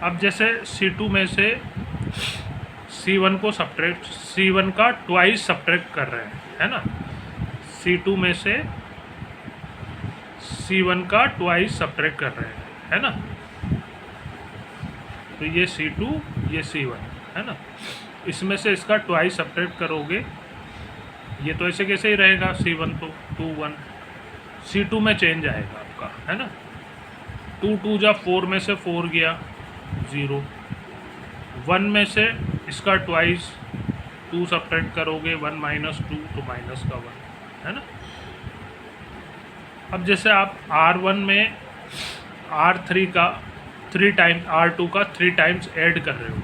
अब जैसे C2 में से C1 को सब्ट्रैक्ट, C1 का ट्वाइस सब्ट्रैक्ट कर रहे हैं, है ना। C2 में से C1 का ट्वाइस सब्ट्रैक्ट कर रहे हैं, है ना। तो ये C2, ये C1, है ना। इसमें से इसका ट्वाइस सब्ट्रैक्ट करोगे, ये तो ऐसे कैसे ही रहेगा, C1 तो 2 1, C2 में चेंज आएगा आपका, है ना। 2 2 जा 4 में से 4 गया 0, 1 में से इसका ट्वाइस 2 सब्ट्रैक्ट करोगे, 1 माइनस 2 तो माइनस का 1, है ना। अब जैसे आप R1 में R3 का 3 टाइम्स, R2 का 3 टाइम्स ऐड कर रहे हो,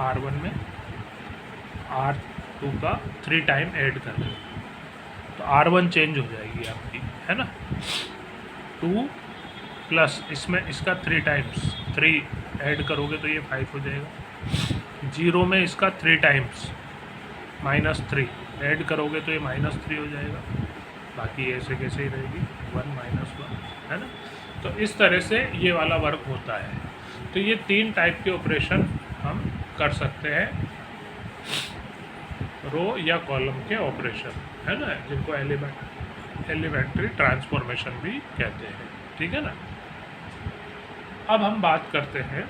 R1 में R2 का 3 टाइम ऐड कर रहे हो, तो R1 चेंज हो जाएगी आपकी, है ना। 2 प्लस इसमें इसका 3 टाइम्स 3 ऐड करोगे तो ये 5 हो जाएगा। 0 में इसका 3 टाइम्स -3 ऐड करोगे तो ये -3 हो जाएगा। बाकी ऐसे कैसे ही रहेगी, 1 -1, है ना। तो इस तरह से ये वाला वर्क होता है। तो ये 3 टाइप के ऑपरेशन हम कर सकते हैं, रो या कॉलम के ऑपरेशन, है ना, जिनको एलिमेंट्री ट्रांसफॉर्मेशन भी कहते हैं, ठीक है ना। अब हम बात करते हैं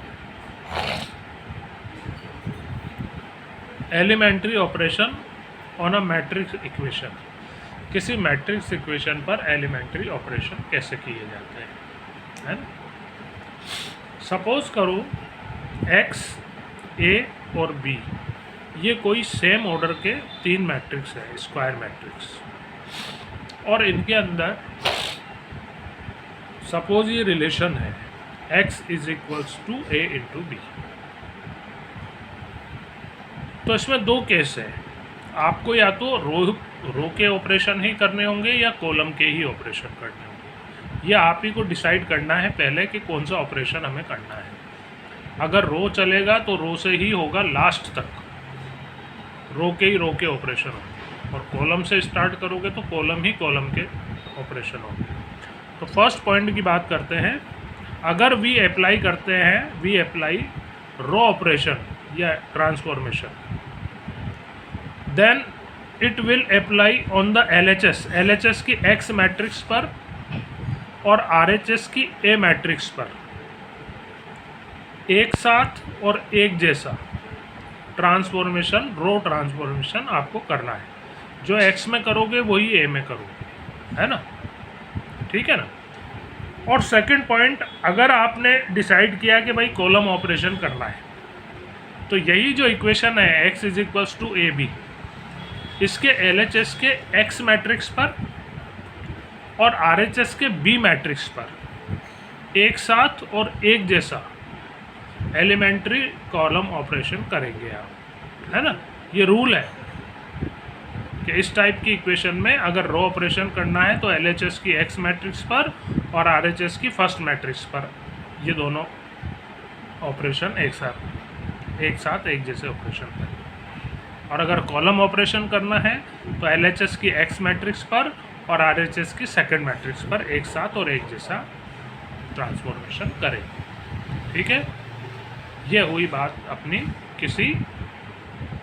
elementary operation on a matrix equation. किसी मैट्रिक्स इक्वेशन पर एलिमेंट्री ऑपरेशन कैसे किए जाते हैं, है ना। सपोज करो x, a और b ये कोई सेम ऑर्डर के 3 मैट्रिक्स है, स्क्वायर मैट्रिक्स, और इनके अंदर सपोज ये रिलेशन है x is equals to a into B. तो इसमें 2 केस है, आपको या तो रो के ऑपरेशन ही करने होंगे या कॉलम के ही ऑपरेशन करने होंगे। यह आप ही को डिसाइड करना है पहले कि कौन सा ऑपरेशन हमें करना है। अगर रो चलेगा तो रो से ही होगा लास्ट तक, रो के ऑपरेशन होंगे, और कॉलम से स्टार्ट करोगे तो कॉलम के ऑपरेशन होंगे। तो फर्स्ट पॉइंट की बात करते हैं। अगर वी अप्लाई करते हैं, वी अप्लाई रो ऑपरेशन या transformation, then it will apply on the LHS की X मैट्रिक्स पर और RHS की A मैट्रिक्स पर एक साथ और एक जैसा ट्रांसफॉर्मेशन, रो ट्रांसफॉर्मेशन आपको करना है। जो X में करोगे वही A में करोगे, है ना, ठीक है ना। और सेकंड पॉइंट, अगर आपने डिसाइड किया कि भाई कॉलम ऑपरेशन करना है, तो यही जो इक्वेशन है x is equals to A B, इसके LHS के X मैट्रिक्स पर और RHS के B मैट्रिक्स पर एक साथ और एक जैसा एलिमेंट्री कॉलम ऑपरेशन करेंगे आप, है ना। ये रूल है कि इस टाइप की इक्वेशन में अगर रो ऑपरेशन करना है तो LHS की X मैट्रिक्स पर और RHS की फर्स्ट मैट्रिक्स पर ये दोनों ऑपरेशन एक साथ एक जैसे ऑपरेशन करें। और अगर कॉलम ऑपरेशन करना है तो LHS की X मैट्रिक्स पर और RHS की सेकंड मैट्रिक्स पर एक साथ और एक जैसा ट्रांसफॉर्मेशन करें, ठीक है। ये हुई बात अपनी किसी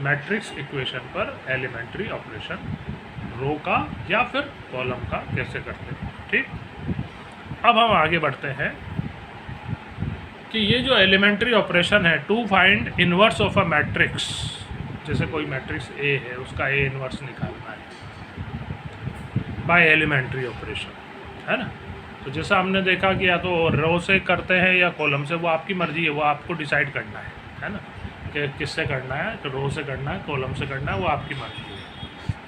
मैट्रिक्स इक्वेशन पर एलिमेंट्री ऑपरेशन रो का या फिर कॉलम का कैसे करते हैं, ठीक। अब हम आगे बढ़ते हैं कि ये जो एलिमेंट्री ऑपरेशन है, to find inverse of a matrix, जैसे कोई मैट्रिक्स A है उसका A इनवर्स निकालना है बाय एलिमेंट्री ऑपरेशन, है ना। तो जैसा हमने देखा कि या तो रो से करते हैं या कॉलम से, वो आपकी मर्जी है, वो आपको डिसाइड करना है ना, कि किससे करना है, तो रो से करना है, कॉलम से करना है, वो आपकी मर्जी है।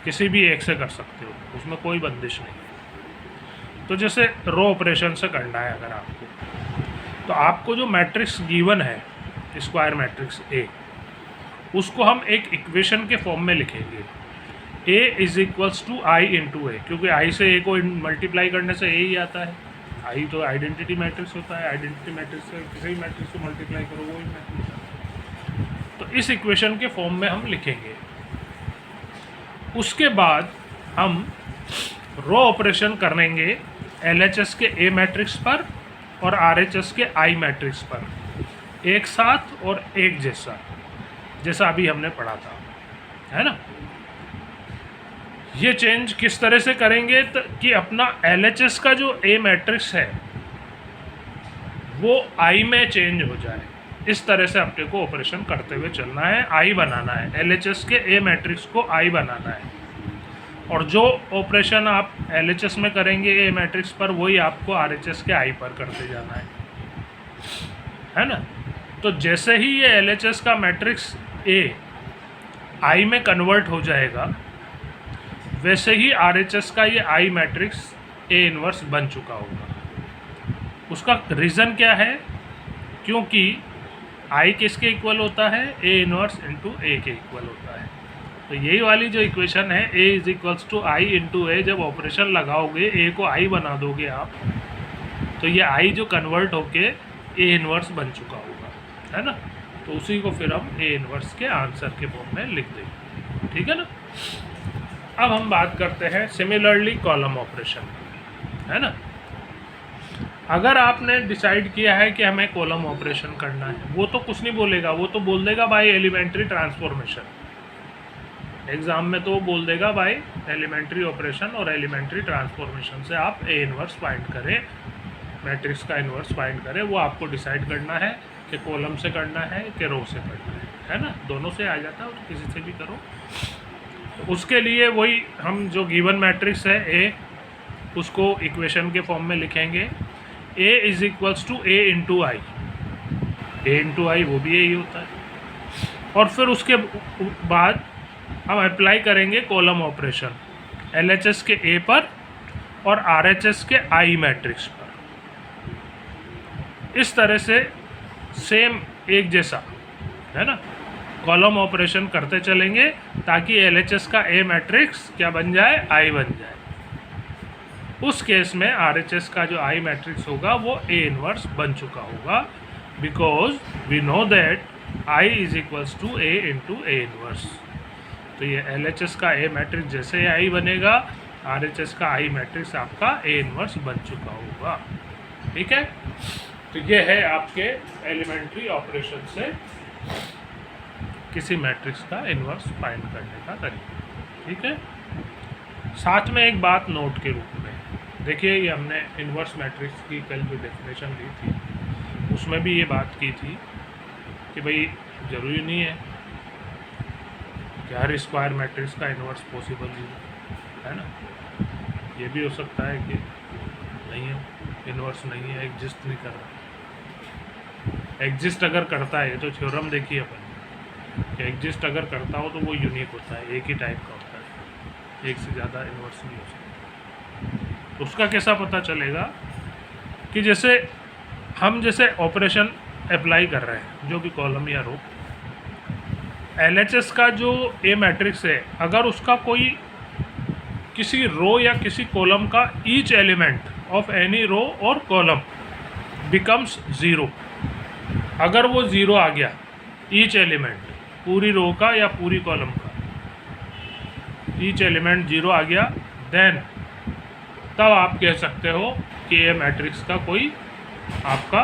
किसी भी एक से कर सकते हो, उसमें कोई बंदिश नहीं है। तो जैसे रो ऑपरेशन से करना है अगर आपको, तो आपको जो मैट्रिक्स गिवन है स्क्वायर मैट्रिक्स A, उसको हम एक इक्वेशन के फॉर्म में लिखेंगे, A is equals to I into A, क्योंकि I से A को मल्टीप्लाई करने से A ही आता है। I तो आइडेंटिटी मैट्रिक्स होता है, आइडेंटिटी मैट्रिक्स से किसी भी मैट्रिक्स को मल्टीप्लाई करो वही मैट्रिक्स। तो इस इक्वेशन के फॉर्म में हम लिखेंगे। उसके बाद हम रो ऑपरेशन करेंगे LHS के A मैट्रिक्स पर और RHS के I मैट्रिक्स पर। एक साथ और एक जैसा, जैसा अभी हमने पढ़ा था, है ना। ये चेंज किस तरह से करेंगे कि अपना LHS का जो A मैट्रिक्स है वो I में चेंज हो जाए, इस तरह से अपने को ऑपरेशन करते हुए चलना है, I बनाना है, LHS के A मैट्रिक्स को I बनाना है, और जो ऑपरेशन आप LHS में करेंगे A मैट्रिक्स पर वही आपको RHS के I पर करते जाना है ना। तो जैसे ही ये LHS का मैट्रिक्स A I में कन्वर्ट हो जाएगा, वैसे ही RHS का ये I मैट्रिक्स A इन्वर्स बन चुका होगा। उसका रीज़न क्या है? क्योंकि I किसके इक्वल होता है? A इन्वर्स इंटू A के इक्वल होता है। तो यही वाली जो इक्वेशन है A is equals to I into A, जब ऑपरेशन लगाओगे A को I बना दोगे आप, तो ये I जो कन्वर्ट होके A इन्वर्स बन चुका होगा, है ना। तो उसी को फिर हम A इन्वर्स के आंसर के फॉर्म में लिख देंगे, ठीक है ना। अब हम बात करते हैं सिमिलरली कॉलम ऑपरेशन, है ना। अगर आपने डिसाइड किया है कि हमें कॉलम ऑपरेशन करना है, वो तो कुछ नहीं बोलेगा, वो तो बोल देगा बाय एलिमेंट्री ट्रांसफॉर्मेशन। एग्ज़ाम में तो वो बोल देगा बाय एलिमेंट्री ऑपरेशन और एलिमेंट्री ट्रांसफॉर्मेशन से आप A इन्वर्स फाइंड करें, मैट्रिक्स का इन्वर्स फाइंड करें। वो आपको डिसाइड करना है कि कॉलम से करना है कि रो से करना है ना। दोनों से आ जाता है, तो किसी से भी करो। तो उसके लिए वही हम जो गिवन मैट्रिक्स है A, उसको इक्वेशन के फॉर्म में लिखेंगे। A is equals to A into I, A into I वो भी यही होता है। और फिर उसके बाद हम अप्लाई करेंगे कॉलम ऑपरेशन LHS के A पर और RHS के I मैट्रिक्स पर। इस तरह से सेम एक जैसा, है ना, कॉलम ऑपरेशन करते चलेंगे ताकि LHS का A मैट्रिक्स क्या बन जाए? I बन जाए। उस केस में RHS का जो I मैट्रिक्स होगा वो A इन्वर्स बन चुका होगा, because we know that I is equals to A into A inverse. तो ये LHS का A मैट्रिक्स जैसे I बनेगा, RHS का I मैट्रिक्स आपका A इन्वर्स बन चुका होगा, ठीक है। तो ये है आपके एलिमेंट्री ऑपरेशन से किसी मैट्रिक्स का इन्वर्स फाइंड करने का तरीका, ठीक है। साथ में एक बात नोट के रूप में देखिए, ये हमने इन्वर्स मैट्रिक्स की कल जो डेफिनेशन ली थी उसमें भी ये बात की थी कि भाई ज़रूरी नहीं है कि हर स्क्वायर मैट्रिक्स का इन्वर्स पॉसिबल है ना। ये भी हो सकता है कि नहीं है, इन्वर्स नहीं है, एग्जिस्ट नहीं कर रहा। एग्जिस्ट अगर करता है तो थ्योरम देखिए अपन कि एग्जिस्ट अगर करता हो तो वो यूनिक होता है, एक ही टाइप का होता है, एक से ज़्यादा इन्वर्स नहीं हो सकता। तो उसका कैसा पता चलेगा कि जैसे हम जैसे ऑपरेशन अप्लाई कर रहे हैं जो भी कॉलम या रो, LHS का जो A मैट्रिक्स है, अगर उसका कोई किसी रो या किसी कॉलम का each element of any row और कॉलम बिकम्स ज़ीरो, अगर वो ज़ीरो आ गया ईच एलिमेंट, पूरी रो का या पूरी कॉलम का ईच एलिमेंट ज़ीरो आ गया, देन तब आप कह सकते हो कि A मैट्रिक्स का कोई आपका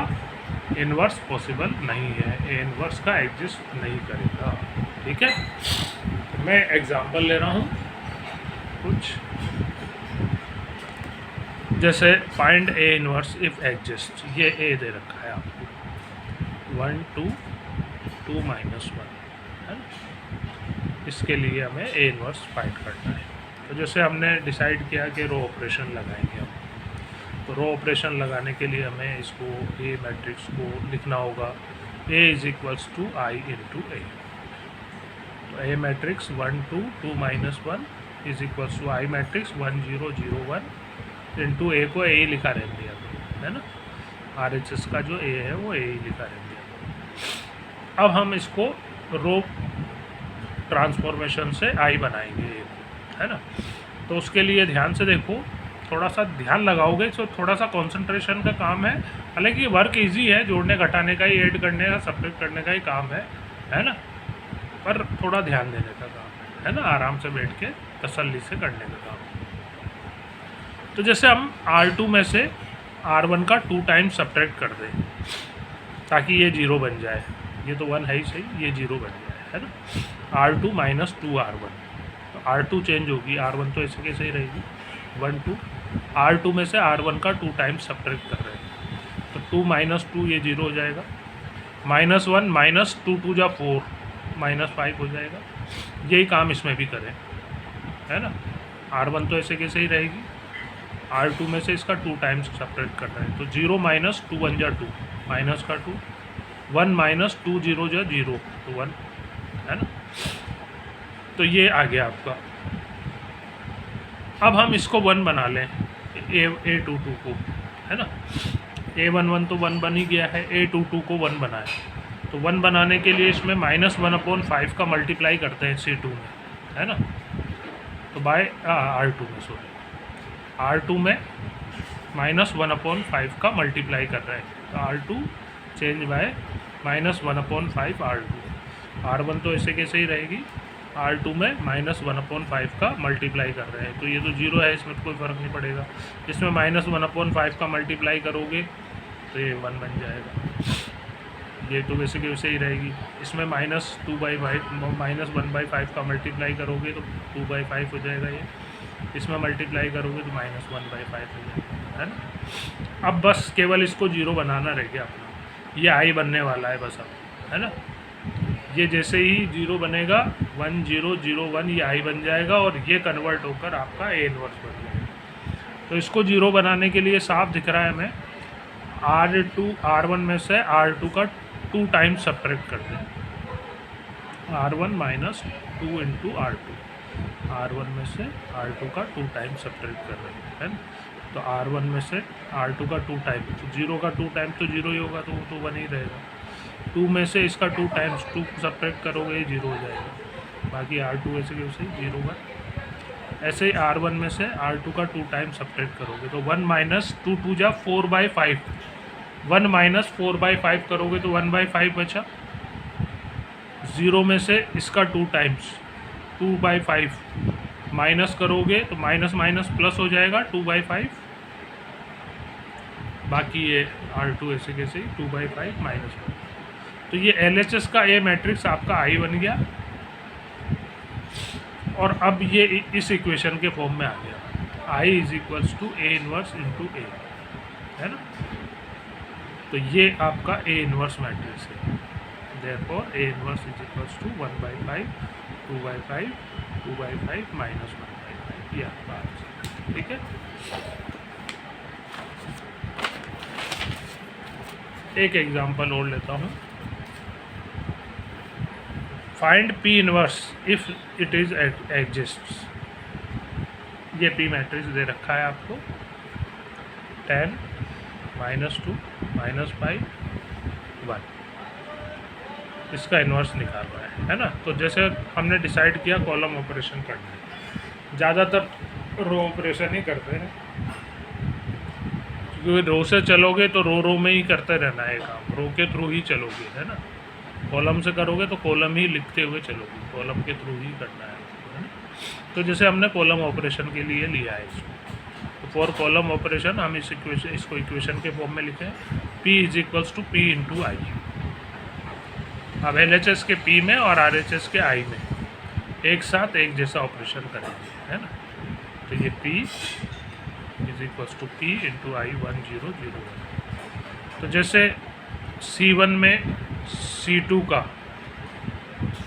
इन्वर्स पॉसिबल नहीं है, A इन्वर्स का एग्जिस्ट नहीं करेगा, ठीक है। मैं एग्जांपल ले रहा हूँ कुछ, जैसे find A inverse if exist, ये A दे रखा है आपको 1 2 2 -1 है ना। इसके लिए हमें A इन्वर्स फाइंड करना है। तो जैसे हमने डिसाइड किया कि रो ऑपरेशन लगाएंगे हम, तो रो ऑपरेशन लगाने के लिए हमें इसको A मैट्रिक्स को लिखना होगा A is equals to I into A। तो A matrix 1 2 2 -1 is equals to I matrix 1 0 0 1 into A को A ही लिखा रहने दिया, है ना। RHS का जो A है वो A ही लिखा रहने दिया। अब हम इसको रो ट्रांसफॉर्मेशन से I बनाएंगे, है ना। तो उसके लिए ध्यान से देखो, थोड़ा सा ध्यान लगाओगे तो थोड़ा सा कंसंट्रेशन का काम है। हालांकि वर्क इजी है, जोड़ने घटाने का ही, ऐड करने का, सब्ट्रैक्ट करने का ही काम है ना, पर थोड़ा ध्यान देने का काम है ना, आराम से बैठ के तसल्ली से करने का काम। तो जैसे हम R2 में से R1 का 2 टाइम्स सब्ट्रैक्ट कर दें, ताकि ये 0 बन जाए। ये तो 1 है ही सही, ये 0 बन जाए, है ना। R2 माइनस 2R1, तो R2 चेंज होगी, R1 तो ऐसे कैसे ही रहेगी 1 2। R2 में से R1 का 2 टाइम्स सब्ट्रैक्ट कर रहे हैं, तो 2 माइनस 2 ये 0 हो जाएगा। -1 माइनस 2 2 जा 4 -5 हो जाएगा। यही काम इसमें भी करें, है ना। R1 तो ऐसे कैसे ही रहेगी, R2 में से इसका 2 टाइम्स सब्ट्रैक्ट कर रहे हैं, तो 0 माइनस 2 1 जा 2 माइनस का 2, 1 माइनस 2 0 जा 0 तो 1, है ना। तो ये आ गया आपका। अब हम इसको 1 बना लें, A22 को, है ना। A11 तो 1 बन ही गया है, A22 को 1 बनाए, तो 1 बनाने के लिए इसमें -1/5 का मल्टीप्लाई करते हैं C2 में, है ना। तो बाय R2 में, सॉरी R2 में -1/5 का मल्टीप्लाई कर रहे हैं, तो R2 change bye -1/5 R2। R1 तो ऐसे कैसे ही रहेगी, R2 में -1/5 का मल्टीप्लाई कर रहे हैं, तो ये तो 0 है, इसमें तो कोई फ़र्क नहीं पड़ेगा। इसमें -1/5 का मल्टीप्लाई करोगे तो ये 1 बन जाएगा। ये तो वैसे की वैसे ही रहेगी। इसमें -1/5 का मल्टीप्लाई करोगे तो 2/5 हो जाएगा ये। इसमें मल्टीप्लाई करोगे तो -1/5 हो जाएगा, है ना। अब बस केवल इसको 0 बनाना रह गया अपना, ये I बनने वाला है बस अब, है ना। ये जैसे ही 0 बनेगा 1 0 0 1 ये I बन जाएगा, और ये कन्वर्ट होकर आपका A इनवर्स बन जाएगा। तो इसको 0 बनाने के लिए साफ दिख रहा है हमें, R1 में से R2 का 2 टाइम्स सब्ट्रैक्ट कर दें, R1 minus 2 into R2, R1 में से R2 का 2 टाइम्स सब्ट्रैक्ट कर रहे हैं, है ना। तो R1 में से R2 का 2 टाइम, तो 0 का 2 टाइम तो 0 ही होगा, तो वो तो 1 ही रहेगा। 2 में से इसका 2 टाइम्स 2 सब्ट्रैक्ट करोगे 0 हो जाएगा, बाकी R2 वैसे कि वैसे 0 1। ऐसे ही R1 में से R2 का 2 टाइम्स सब्ट्रैक्ट करोगे तो 1 माइनस 2 2 जा 4/5, 1 माइनस 4/5 करोगे तो 1/5 बचा। 0 में से इसका 2 टाइम्स 2/5 माइनस करोगे तो माइनस माइनस प्लस हो जाएगा 2/5, बाकी ये R2 ऐसे कैसे 2/5 -1। तो ये LHS का A मैट्रिक्स आपका I बन गया, और अब ये इस इक्वेशन के फॉर्म में आ गया, I = A inverse into A, है ना। तो ये आपका A इनवर्स मैट्रिक्स है। देयरफॉर A इनवर्स = 1/5 2/5 2/5 -1/5, ये आपका आंसर, ठीक है। एक एग्जांपल और लेता हूँ, find P inverse if it is exists. ये P मैट्रिक्स दे रखा है आपको, 10 -2 -5 1, इसका इन्वर्स निकालना है ना। तो जैसे हमने डिसाइड किया कॉलम ऑपरेशन करना है, ज़्यादातर रो ऑपरेशन ही करते हैं, क्योंकि रो से चलोगे तो रो में ही करते रहना है काम, रो के थ्रू ही चलोगे, है ना। कॉलम से करोगे तो कॉलम ही लिखते हुए चलोगे, कॉलम के थ्रू ही करना है ना। तो जैसे हमने कॉलम ऑपरेशन के लिए लिया है इसको, तो फॉर कॉलम ऑपरेशन हम इसको इक्वेशन के फॉर्म में लिखें, P = P इंटू I। अब LHS के P में और RHS के I में एक साथ एक जैसा ऑपरेशन करेंगे, है ना। तो ये P = P इंटू I 1 0 0 1। तो जैसे C1 में C2 का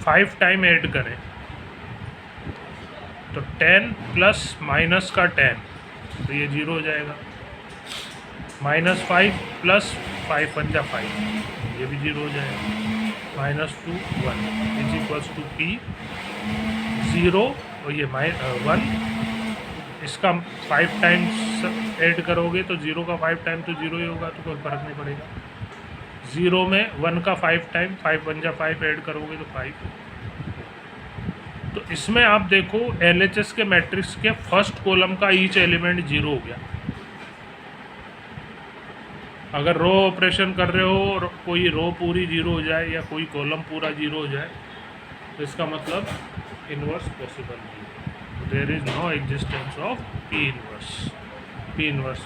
5 टाइम ऐड करें तो 10 प्लस माइनस का 10, तो ये 0 हो जाएगा। -5 प्लस 5 1 जा 5, ये भी 0 हो जाएगा। -2 1 = P 0, और ये 1, इसका 5 टाइम्स ऐड करोगे तो 0 का 5 टाइम तो 0 ही होगा, तो कोई फ़र्क नहीं पड़ेगा। 0 में 1 का 5 टाइम 5 1 जा 5 ऐड करोगे तो 5। तो इसमें आप देखो LHS के मैट्रिक्स के फर्स्ट कॉलम का ईच एलिमेंट 0 हो गया। अगर रो ऑपरेशन कर रहे हो और कोई रो पूरी 0 हो जाए या कोई कॉलम पूरा 0 हो जाए, तो इसका मतलब इन्वर्स पॉसिबल नहीं, there is no existence of P inverse. P inverse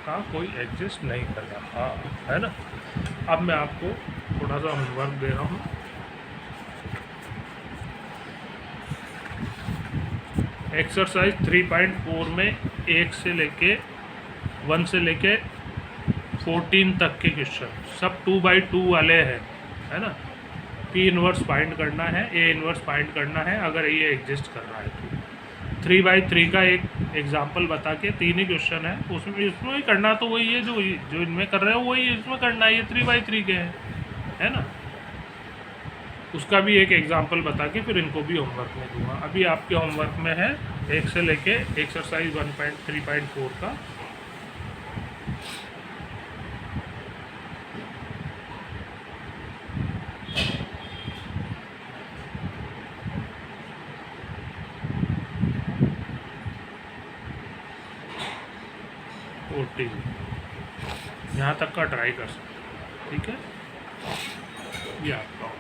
का कोई एग्जिस्ट नहीं कर रहा, है ना। अब मैं आपको थोड़ा सा होमवर्क दे रहा हूँ। एक्सरसाइज 3.4 में 1 से लेके 1 से लेके 14 तक के क्वेश्चन सब 2x2 वाले हैं, है ना। P इनवर्स फाइंड करना है, A इनवर्स फाइंड करना है अगर ये एग्जिस्ट कर रहा है तो। 3x3 का एक एग्जाम्पल बता के 3 ही क्वेश्चन है, उसमें इसमें भी करना तो वही है जो इनमें कर रहे हो वही इसमें करना है, ये 3x3 के है ना। उसका भी एक एग्जाम्पल बता के फिर इनको भी होमवर्क में दूंगा। अभी आपके होमवर्क में है 1 से लेके एक्सरसाइज 1.3.4 का OT यहाँ तक का ट्राई कर सकते हैं, ठीक है। ये आपका